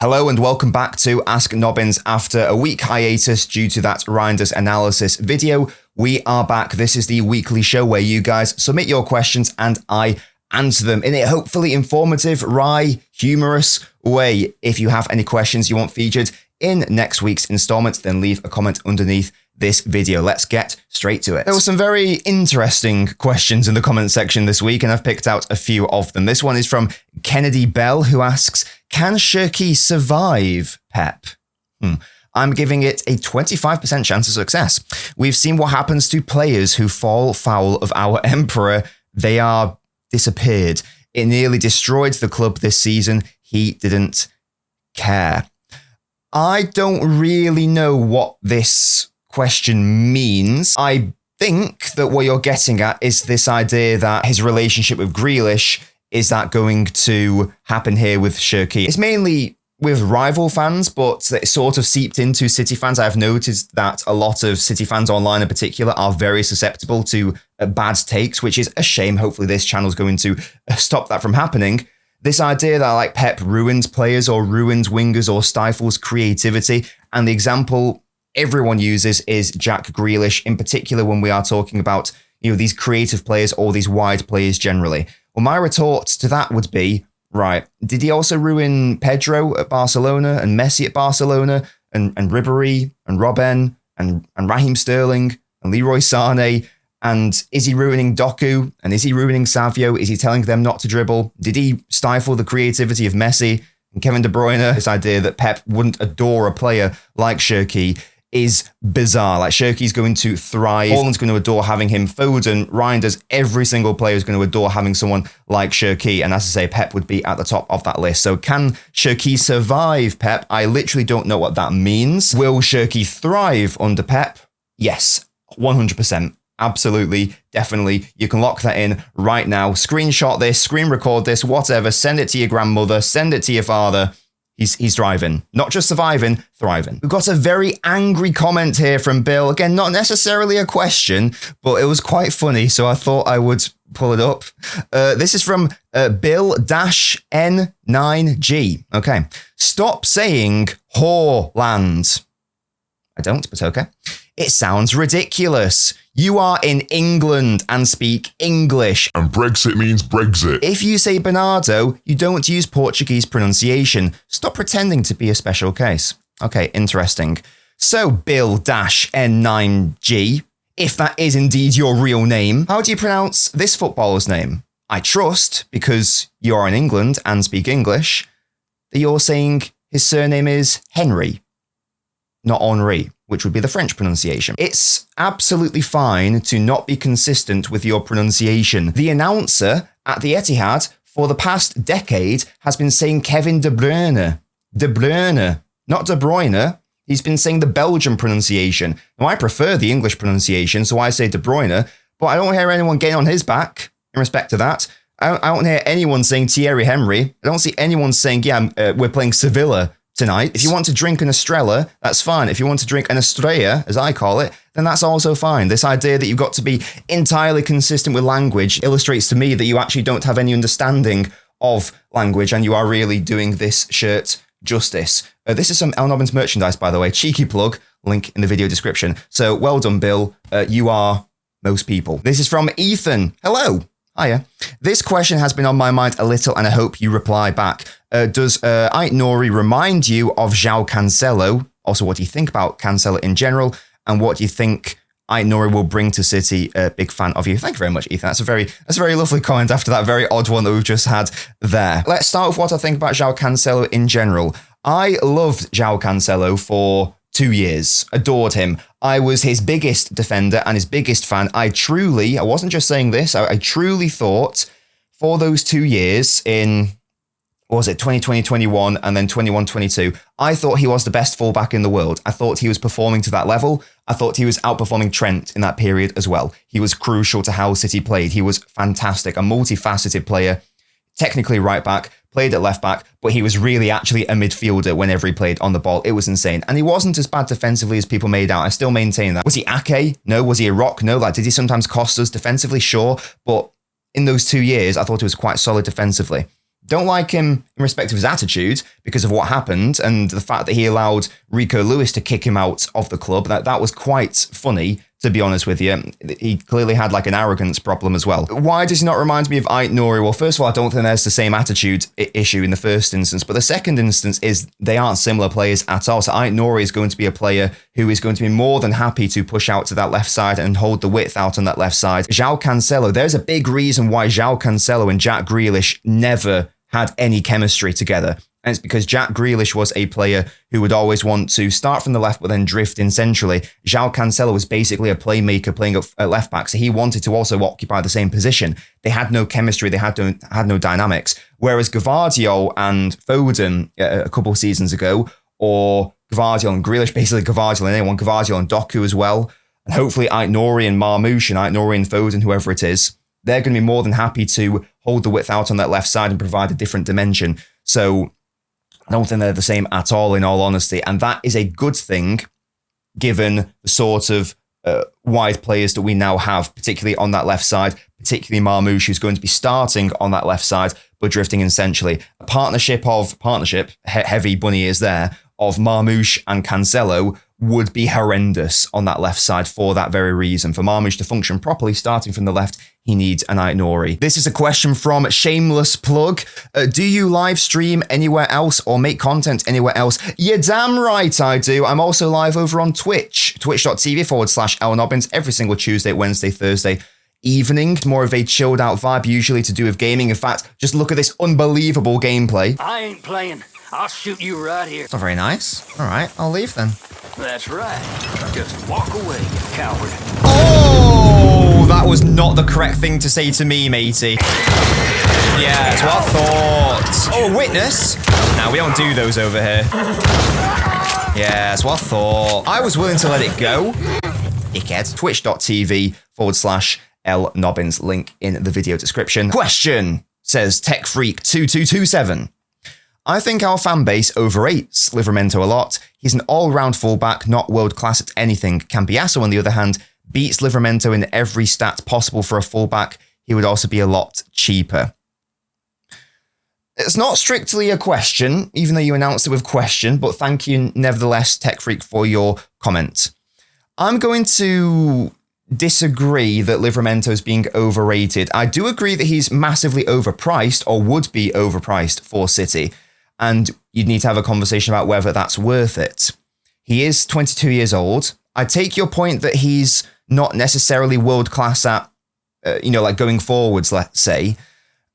Hello and welcome back to Ask Nobbins. After a week hiatus due to that Reinders analysis video, we are back. This is the weekly show where you guys submit your questions and I answer them in a hopefully informative, wry, humorous way. If you have any questions you want featured in next week's installment, then leave a comment underneath this video. Let's get straight to it. There were some very interesting questions in the comment section this week, and I've picked out a few of them. This one is from Kennedy Bell, who asks, can Cherki survive Pep? I'm giving it a 25% chance of success. We've seen what happens to players who fall foul of our emperor. They are disappeared. It nearly destroyed the club this season. He didn't care. I don't really know what this question means. I think that what you're getting at is this idea that his relationship with Grealish, is that going to happen here with Cherki? It's mainly with rival fans, but it sort of seeped into City fans. I've noticed that a lot of City fans online in particular are very susceptible to bad takes, which is a shame. Hopefully this channel is going to stop that from happening. This idea that like Pep ruins players or ruins wingers or stifles creativity. And the example everyone uses is Jack Grealish, in particular when we are talking about, these creative players or these wide players generally. Well, my retort to that would be, right, did he also ruin Pedro at Barcelona and Messi at Barcelona and Ribéry and Robben and Raheem Sterling and Leroy Sané? And is he ruining Doku? And is he ruining Savio? Is he telling them not to dribble? Did he stifle the creativity of Messi and Kevin De Bruyne? This idea that Pep wouldn't adore a player like Cherki is bizarre. Like, Cherki's going to thrive. Haaland's going to adore having him. Foden, Reinders, every single player is going to adore having someone like Cherki. And as I say, Pep would be at the top of that list. So can Cherki survive Pep? I literally don't know what that means. Will Cherki thrive under Pep? Yes, 100%. Absolutely, definitely. You can lock that in right now. Screenshot this, screen record this, whatever. Send it to your grandmother. Send it to your father. He's thriving. Not just surviving, thriving. We've got a very angry comment here from Bill. Again, not necessarily a question, but it was quite funny, so I thought I would pull it up. This is from Bill-N9G. Okay. Stop saying Haaland. I don't, but okay. It sounds ridiculous. You are in England and speak English. And Brexit means Brexit. If you say Bernardo, you don't use Portuguese pronunciation. Stop pretending to be a special case. Okay, interesting. So, Bill-N9G, if that is indeed your real name, how do you pronounce this footballer's name? I trust, because you are in England and speak English, that you're saying his surname is Henry, not Henri, which would be the French pronunciation. It's absolutely fine to not be consistent with your pronunciation. The announcer at the Etihad for the past decade has been saying Kevin De Bruyne. De Bruyne, not De Bruyne. He's been saying the Belgian pronunciation. Now, I prefer the English pronunciation, so I say De Bruyne, but I don't hear anyone getting on his back in respect to that. I don't hear anyone saying Thierry Henry. I don't see anyone saying, we're playing Sevilla tonight. If you want to drink an Estrella, that's fine. If you want to drink an Estrella, as I call it, then that's also fine. This idea that you've got to be entirely consistent with language illustrates to me that you actually don't have any understanding of language and you are really doing this shirt justice. This is some LNobbins merchandise, by the way. Cheeky plug, link in the video description. So well done, Bill. You are most people. This is from Ethan. Hello. Hiya. This question has been on my mind a little and I hope you reply back. Does Ait-Nouri remind you of João Cancelo? Also, what do you think about Cancelo in general? And what do you think Ait-Nouri will bring to City? Big fan of you. Thank you very much, Ethan. That's a very lovely comment after that very odd one that we've just had there. Let's start with what I think about João Cancelo in general. I loved João Cancelo for 2 years. Adored him. I was his biggest defender and his biggest fan. I wasn't just saying this, I truly thought for those 2 years in, what was it, 2020, 21, and then 21, 22, I thought he was the best fullback in the world. I thought he was performing to that level. I thought he was outperforming Trent in that period as well. He was crucial to how City played. He was fantastic, a multifaceted player, technically right back, played at left back, but he was really actually a midfielder whenever he played on the ball. It was insane. And he wasn't as bad defensively as people made out. I still maintain that. Was he Ake? No. Was he a rock? No. Like, did he sometimes cost us defensively? Sure. But in those 2 years, I thought he was quite solid defensively. Don't like him in respect of his attitude because of what happened and the fact that he allowed Rico Lewis to kick him out of the club. That was quite funny, to be honest with you. He clearly had like an arrogance problem as well. Why does he not remind me of Ait Nouri? Well, first of all, I don't think there's the same attitude issue in the first instance, but the second instance is they aren't similar players at all. So Ait Nouri is going to be a player who is going to be more than happy to push out to that left side and hold the width out on that left side. João Cancelo, there's a big reason why João Cancelo and Jack Grealish never had any chemistry together. And it's because Jack Grealish was a player who would always want to start from the left but then drift in centrally. João Cancelo was basically a playmaker playing at left back, so he wanted to also occupy the same position. They had no chemistry, they had no dynamics. Whereas Guardiola and Foden a couple of seasons ago, or Guardiola and Grealish, basically Guardiola and anyone, Guardiola and Doku as well, and hopefully Ait Nouri and Marmoush and Ait Nouri and Foden, whoever it is, they're going to be more than happy to hold the width out on that left side and provide a different dimension. So I don't think they're the same at all, in all honesty. And that is a good thing, given the sort of wide players that we now have, particularly on that left side, particularly Marmoush, who's going to be starting on that left side, but drifting essentially. A partnership, heavy bunny ears there, of Marmoush and Cancelo would be horrendous on that left side for that very reason. For Marmoush to function properly, starting from the left, he needs an Ait Nouri. This is a question from Shameless Plug. Do you live stream anywhere else or make content anywhere else? You're damn right I do. I'm also live over on Twitch, twitch.tv/LNobbins every single Tuesday, Wednesday, Thursday evening. More of a chilled out vibe, usually to do with gaming. In fact, just look at this unbelievable gameplay. I ain't playing. I'll shoot you right here. It's not very nice. All right, I'll leave then. That's right. Just walk away, you coward. Oh, that was not the correct thing to say to me, matey. Yeah, that's what I thought. Oh, a witness? Nah, we don't do those over here. Yeah, that's what I thought. I was willing to let it go. Dickhead. Twitch.tv/LNobbins. Link in the video description. Question, says TechFreak2227. I think our fan base overrates Livramento a lot. He's an all-round fullback, not world-class at anything. Cambiasso, on the other hand, beats Livramento in every stat possible for a fullback. He would also be a lot cheaper. It's not strictly a question, even though you announced it with question, but thank you nevertheless, Tech Freak, for your comment. I'm going to disagree that Livramento is being overrated. I do agree that he's massively overpriced, or would be overpriced for City. And you'd need to have a conversation about whether that's worth it. He is 22 years old. I take your point that he's not necessarily world-class at, like going forwards, let's say.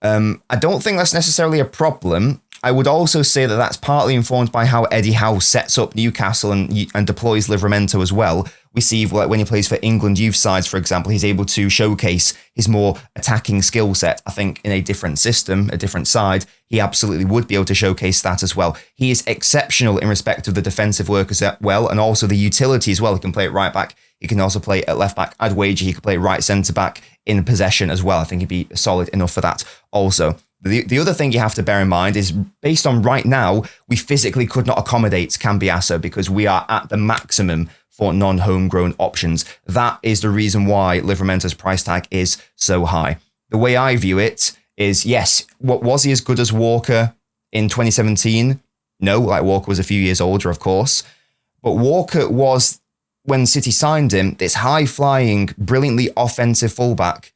I don't think that's necessarily a problem. I would also say that that's partly informed by how Eddie Howe sets up Newcastle and deploys Livramento as well. We see when he plays for England youth sides, for example, he's able to showcase his more attacking skill set. I think in a different system, a different side, he absolutely would be able to showcase that as well. He is exceptional in respect of the defensive work as well, and also the utility as well. He can play at right back. He can also play at left back. I'd wager he could play right centre back in possession as well. I think he'd be solid enough for that also. The other thing you have to bear in mind is, based on right now, we physically could not accommodate Cambiasso because we are at the maximum for non-homegrown options. That is the reason why Livramento's price tag is so high. The way I view it is, yes, was he as good as Walker in 2017? No, Walker was a few years older, of course. But Walker was, when City signed him, this high-flying, brilliantly offensive fullback.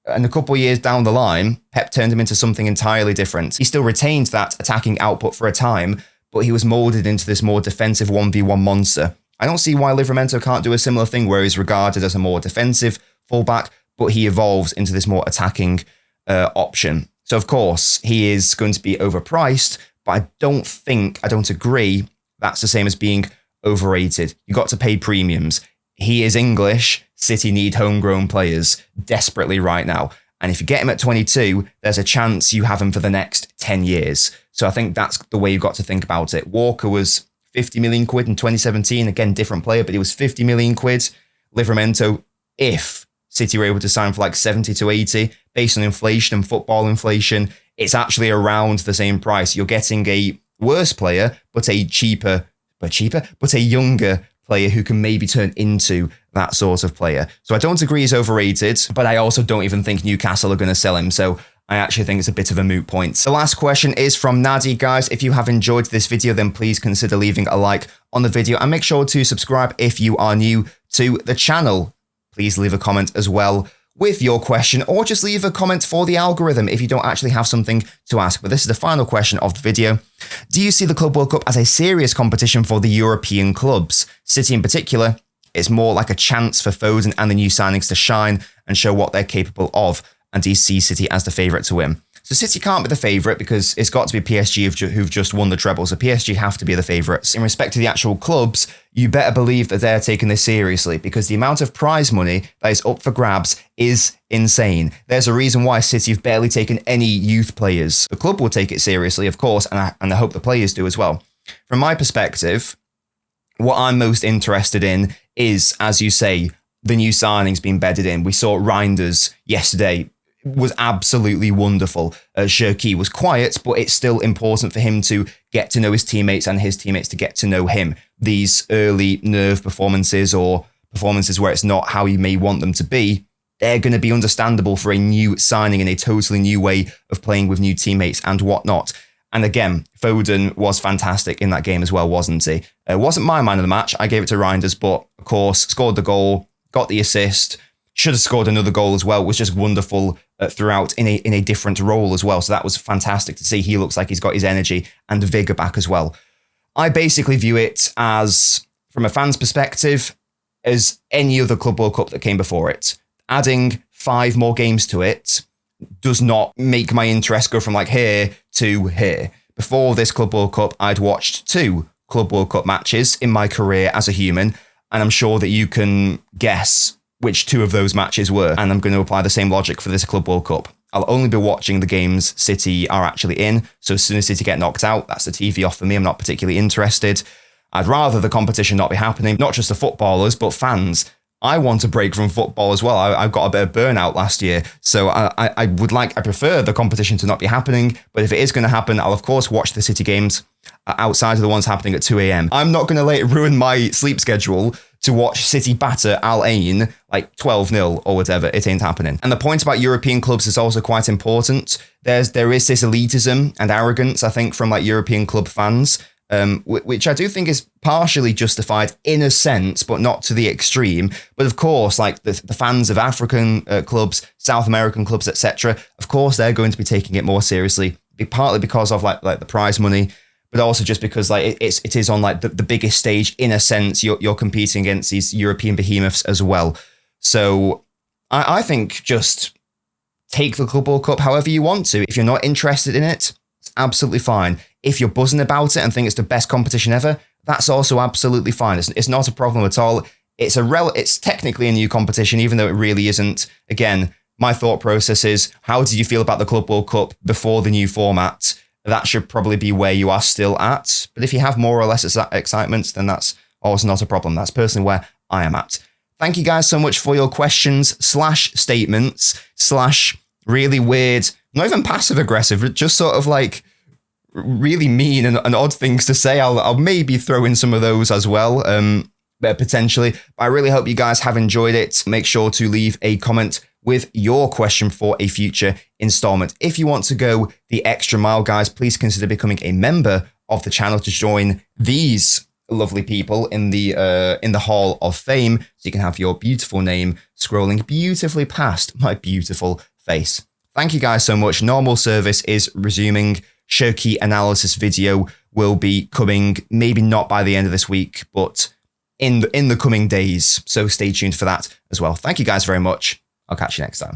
And a couple of years down the line, Pep turned him into something entirely different. He still retained that attacking output for a time, but he was molded into this more defensive 1v1 monster. I don't see why Livramento can't do a similar thing where he's regarded as a more defensive fullback, but he evolves into this more attacking option. So, of course, he is going to be overpriced, but I don't agree that's the same as being overrated. You got to pay premiums. He is English. City need homegrown players desperately right now. And if you get him at 22, there's a chance you have him for the next 10 years. So I think that's the way you've got to think about it. Walker was 50 million quid in 2017. Again, different player, but he was 50 million quid. Livramento, if City were able to sign for like 70 to 80, based on inflation and football inflation, it's actually around the same price. You're getting a worse player, but a younger player who can maybe turn into that sort of player. So I don't agree he's overrated, but I also don't even think Newcastle are going to sell him. So I actually think it's a bit of a moot point. The last question is from Nadi. Guys, if you have enjoyed this video, then please consider leaving a like on the video and make sure to subscribe if you are new to the channel. Please leave a comment as well with your question, or just leave a comment for the algorithm if you don't actually have something to ask. But this is the final question of the video. Do you see the Club World Cup as a serious competition for the European clubs? City in particular, it's more like a chance for Foden and the new signings to shine and show what they're capable of. And do you see City as the favourite to win? So City can't be the favourite because it's got to be PSG who've just won the treble. So PSG have to be the favourites. In respect to the actual clubs, you better believe that they're taking this seriously because the amount of prize money that is up for grabs is insane. There's a reason why City have barely taken any youth players. The club will take it seriously, of course, and I hope the players do as well. From my perspective, what I'm most interested in is, as you say, the new signings being bedded in. We saw Reinders yesterday. Was absolutely wonderful. Cherki was quiet, but it's still important for him to get to know his teammates and his teammates to get to know him. These early nerve performances or performances where it's not how you may want them to be, they're going to be understandable for a new signing in a totally new way of playing with new teammates and whatnot. And again, Foden was fantastic in that game as well, wasn't he? It wasn't my man of the match. I gave it to Reinders, but of course, scored the goal, got the assist, should have scored another goal as well. Was just wonderful throughout in a different role as well. So that was fantastic to see. He looks like he's got his energy and vigor back as well. I basically view it as, from a fan's perspective, as any other Club World Cup that came before it. Adding 5 more games to it does not make my interest go from like here to here. Before this Club World Cup, I'd watched 2 Club World Cup matches in my career as a human, and I'm sure that you can guess which 2 of those matches were, and I'm going to apply the same logic for this Club World Cup. I'll only be watching the games City are actually in, so as soon as City get knocked out, that's the TV off for me. I'm not particularly interested. I'd rather the competition not be happening, not just the footballers, but fans. I want a break from football as well. I've got a bit of burnout last year, so I prefer the competition to not be happening, but if it is going to happen, I'll of course watch the City games outside of the ones happening at 2 a.m. I'm not going to let it ruin my sleep schedule to watch City batter Al Ain like 12-0 or whatever. It ain't happening. And the point about European clubs is also quite important. There is this elitism and arrogance, I think, from like European club fans, which I do think is partially justified in a sense, but not to the extreme. But of course, like the fans of African clubs, South American clubs, etc., of course, they're going to be taking it more seriously, partly because of like the prize money, but also just because like it is on like the biggest stage in a sense. You're competing against these European behemoths as well. So I think just take the Club World Cup however you want to. If you're not interested in it, it's absolutely fine. If you're buzzing about it and think it's the best competition ever, that's also absolutely fine. It's not a problem at all. It's technically a new competition, even though it really isn't. Again, my thought process is, how did you feel about the Club World Cup before the new format? That should probably be where you are still at. But if you have more or less excitement, then that's also not a problem. That's personally where I am at. Thank you guys so much for your questions / statements / really weird, not even passive aggressive, just sort of like really mean and odd things to say. I'll maybe throw in some of those as well, potentially. But I really hope you guys have enjoyed it. Make sure to leave a comment with your question for a future installment. If you want to go the extra mile, guys, please consider becoming a member of the channel to join these lovely people in the Hall of Fame, so you can have your beautiful name scrolling beautifully past my beautiful face. Thank you guys so much. Normal service is resuming. Cherki analysis video will be coming, maybe not by the end of this week, but in the coming days. So stay tuned for that as well. Thank you guys very much. I'll catch you next time.